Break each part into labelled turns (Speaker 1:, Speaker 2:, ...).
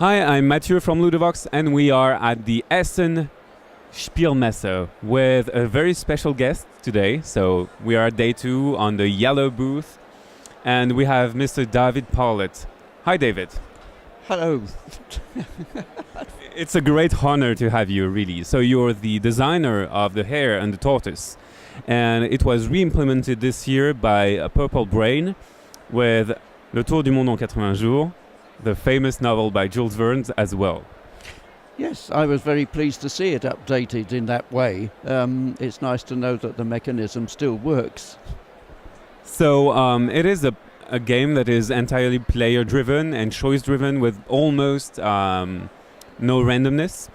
Speaker 1: Hi, I'm Mathieu from Ludovox, and we are at the Essen Spiel with a very special guest today. So we are at day 2 on the yellow booth, and we have Mr. David Parlett. Hi, David.
Speaker 2: Hello.
Speaker 1: It's a great honor to have you, really. So you're the designer of the hare and the tortoise, and it was re-implemented this year by a Purple Brain with Le Tour du Monde en 80 jours, the famous novel by Jules Verne as well.
Speaker 2: Yes, I was very pleased to see it updated in that way. It's nice to know that the mechanism still works.
Speaker 1: So it is a game that is entirely player-driven and choice-driven with almost no randomness.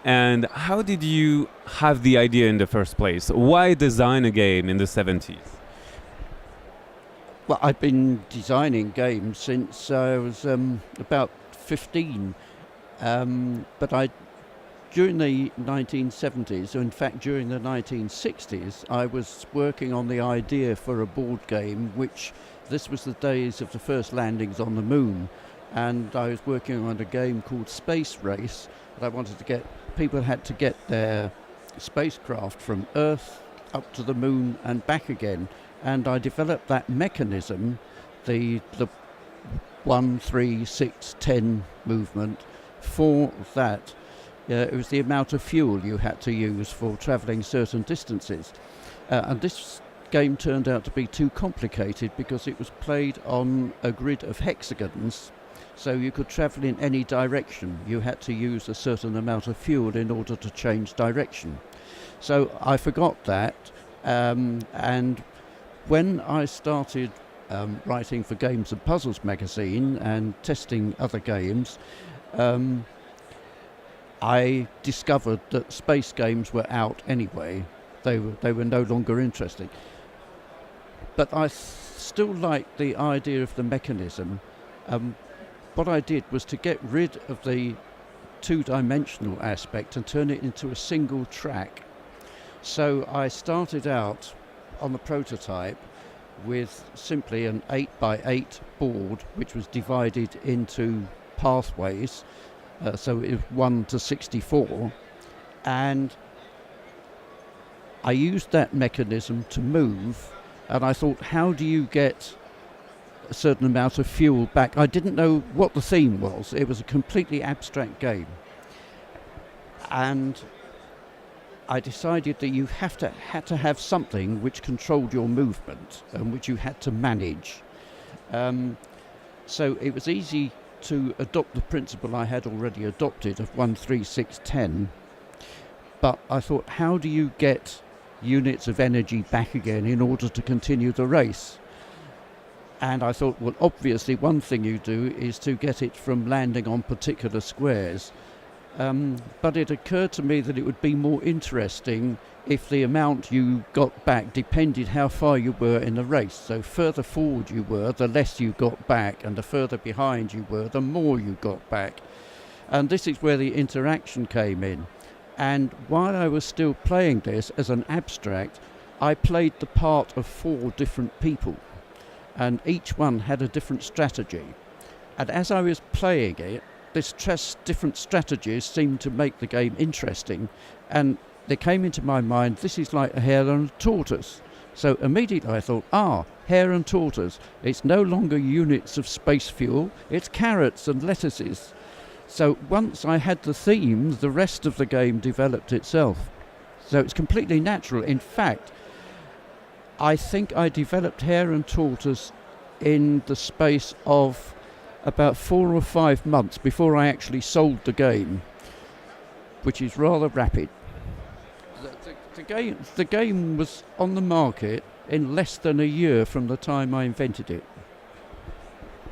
Speaker 1: And how did you have the idea in the first place? Why design a game in the 70s?
Speaker 2: Well, I've been designing games since I was about 15. But during the 1970s, or in fact during the 1960s, I was working on the idea for a board game, this was the days of the first landings on the moon. And I was working on a game called Space Race, that I wanted to get, people had to get their spacecraft from Earth up to the moon and back again. And I developed that mechanism, the 1, 3, 6, 10 movement for that. It was the amount of fuel you had to use for travelling certain distances. And this game turned out to be too complicated because it was played on a grid of hexagons, so you could travel in any direction. You had to use a certain amount of fuel in order to change direction. So I forgot that, and when I started writing for Games and Puzzles magazine and testing other games, I discovered that space games were out anyway. They were no longer interesting. But I still liked the idea of the mechanism. What I did was to get rid of the two-dimensional aspect and turn it into a single track. So I started out on the prototype with simply an 8x8 board, which was divided into pathways, so it was 1 to 64, and I used that mechanism to move, and I thought, how do you get a certain amount of fuel back? I didn't know what the theme was. It was a completely abstract game, and I decided that you had to have something which controlled your movement and which you had to manage. So it was easy to adopt the principle I had already adopted of 1, 3, 6, 10. But I thought, how do you get units of energy back again in order to continue the race? And I thought, well, obviously one thing you do is to get it from landing on particular squares. But it occurred to me that it would be more interesting if the amount you got back depended how far you were in the race. So further forward you were, the less you got back, and the further behind you were, the more you got back. And this is where the interaction came in. And while I was still playing this as an abstract, I played the part of 4 different people, and each one had a different strategy. And as I was playing it, different strategies seemed to make the game interesting, and they came into my mind, this is like a hare and a tortoise. So immediately I thought, hare and tortoise, it's no longer units of space fuel, it's carrots and lettuces. So once I had the theme, the rest of the game developed itself. So it's completely natural. In fact, I think I developed hare and tortoise in the space of about 4 or 5 months before I actually sold the game, which is rather rapid. The game was on the market in less than a year from the time I invented it.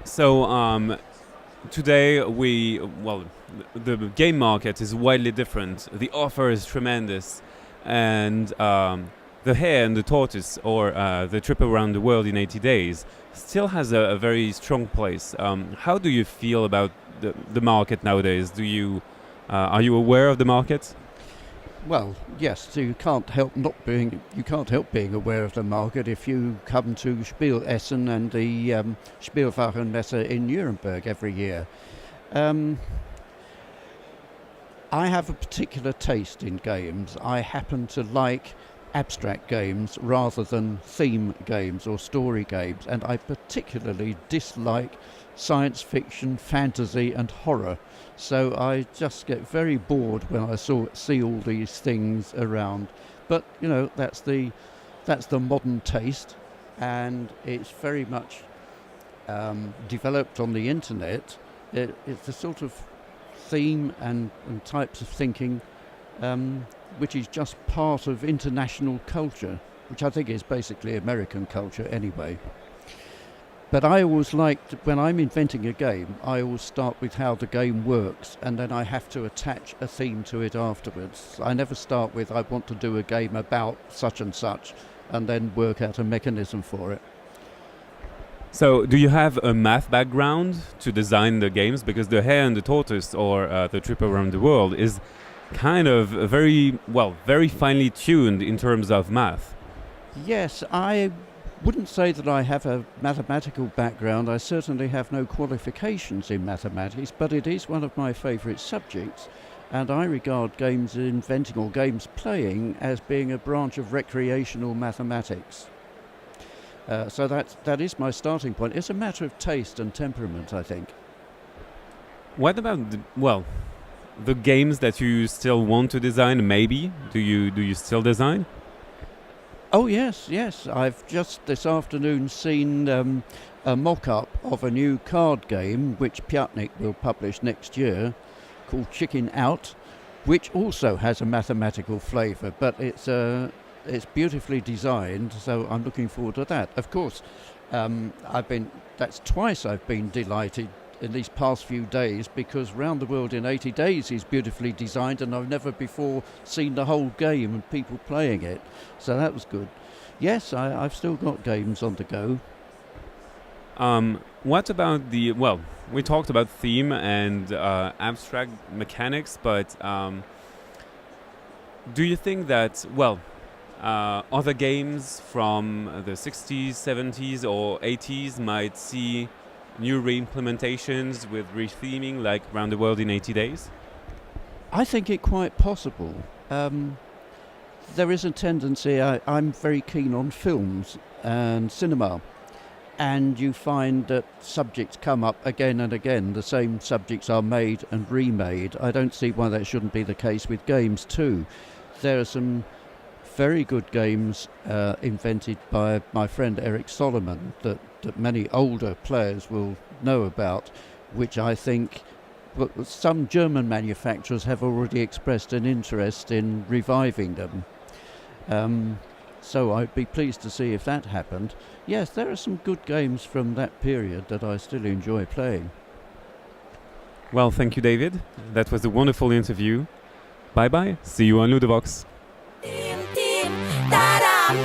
Speaker 1: So today the game market is widely different. The offer is tremendous, and the hare and the tortoise, or the trip around the world in 80 days, still has a very strong place. How do you feel about the market nowadays? Are you aware of the market?
Speaker 2: Well, yes. So you can't help being aware of the market if you come to Spiel Essen and the Spielwarenmesse in Nuremberg every year. I have a particular taste in games. I happen to like abstract games rather than theme games or story games, and I particularly dislike science fiction, fantasy and horror. So I just get very bored when I see all these things around. But you know, that's the modern taste, and it's very much developed on the internet. It's a sort of theme and types of thinking which is just part of international culture, which I think is basically American culture anyway. But I always liked, when I'm inventing a game, I always start with how the game works, and then I have to attach a theme to it afterwards. I never start with, I want to do a game about such and such, and then work out a mechanism for it.
Speaker 1: So, do you have a math background to design the games? Because the Hare and the Tortoise, or the Trip Around the World, is kind of very finely tuned in terms of math.
Speaker 2: Yes, I wouldn't say that I have a mathematical background. I certainly have no qualifications in mathematics, but it is one of my favourite subjects, and I regard games inventing or games playing as being a branch of recreational mathematics. So that is my starting point. It's a matter of taste and temperament, I think.
Speaker 1: What about the games that you still want to design? Maybe do you still design?
Speaker 2: Oh yes. I've just this afternoon seen a mock-up of a new card game which Piatnik will publish next year, called Chicken Out, which also has a mathematical flavour, but it's beautifully designed, so I'm looking forward to that. Of course, that's twice I've been delighted in these past few days, because Round the World in 80 Days is beautifully designed, and I've never before seen the whole game and people playing it, so that was good. Yes, I've still got games on the go.
Speaker 1: What about we talked about theme and abstract mechanics, but do you think that, other games from the 60s, 70s or 80s might see new re-implementations with retheming, like Round the World in 80 Days?
Speaker 2: I think it quite possible. There is a tendency, I'm very keen on films and cinema, and you find that subjects come up again and again. The same subjects are made and remade. I don't see why that shouldn't be the case with games too. There are some very good games invented by my friend Eric Solomon that many older players will know about, which I think some German manufacturers have already expressed an interest in reviving them. So I'd be pleased to see if that happened. Yes, there are some good games from that period that I still enjoy playing.
Speaker 1: Well, thank you, David. That was a wonderful interview. Bye-bye. See you on Ludovox.
Speaker 3: Taram,